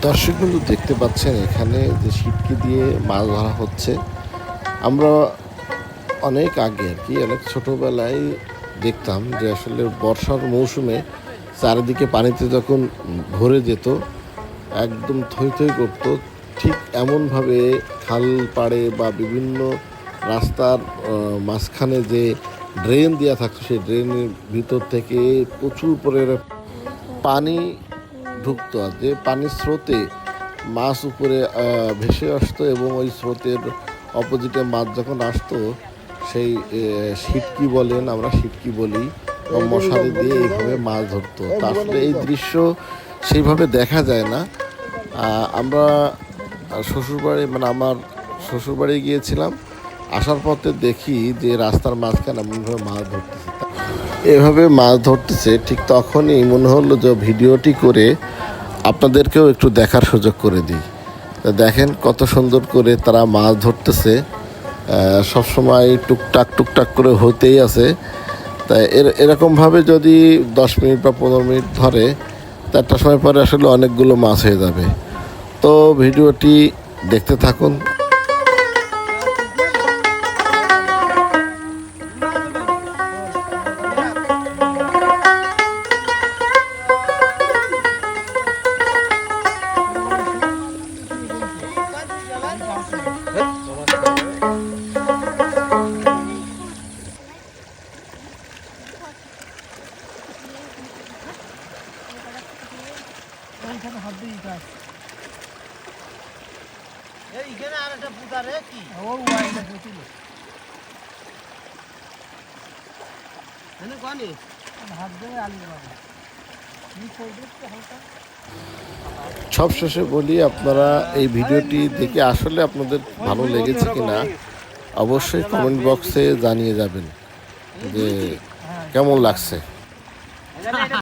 দর্শক বন্ধু দেখতে পাচ্ছেন এখানে যে ছিটকি দিয়ে মাছ ধরা হচ্ছে। আমরা অনেক আগে আর কি অনেক ছোটোবেলায় দেখতাম যে আসলে বর্ষার মৌসুমে চারিদিকে পানিতে যখন ভরে যেত একদম থই থই করতো, ঠিক এমনভাবে খাল পাড়ে বা বিভিন্ন রাস্তার মাঝখানে যে ড্রেন দেওয়া থাকতো সেই ড্রেনের ভিতর থেকে প্রচুর পরিমাণে পানি ঢুকতো, আর যে পানির স্রোতে মাছ উপরে ভেসে আসতো এবং ওই স্রোতের অপোজিটে মাছ যখন আসতো সেই সিটকি বলেন, আমরা সিটকি বলি, বা মশারি দিয়ে এইভাবে মাছ ধরতো। তা আসলে এই দৃশ্য সেইভাবে দেখা যায় না। আমরা শ্বশুরবাড়ি মানে আমার শ্বশুরবাড়ি গিয়েছিলাম, আসার পথে দেখি যে রাস্তার মাঝখানে এমনভাবে মাছ ধরতেছে, এভাবে মাছ ধরতেছে। ঠিক তখনই মনে হলো যে ভিডিওটি করে আপনাদেরকেও একটু দেখার সুযোগ করে দিই। তা দেখেন কত সুন্দর করে তারা মাছ ধরতেছে, সবসময় টুকটাক টুকটাক করে হতেই আছে। তাই এরকমভাবে যদি 10 মিনিট বা 15 মিনিট ধরে, তা একটা সময় পরে আসলে অনেকগুলো মাছ হয়ে যাবে। তো ভিডিওটি দেখতে থাকুন। এইখানে আর একটা পুতা রে কি ও ওয়াইটা পুতিল এনে কোনি হাত দিয়ে আলি বাবা নি কোইদে তো হালকা। সব শেষে বলি, আপনারা এই ভিডিওটি দেখে আসলে আপনাদের ভালো লেগেছে কিনা অবশ্যই কমেন্ট বক্সে জানিয়ে যাবেন যে কেমন লাগছে।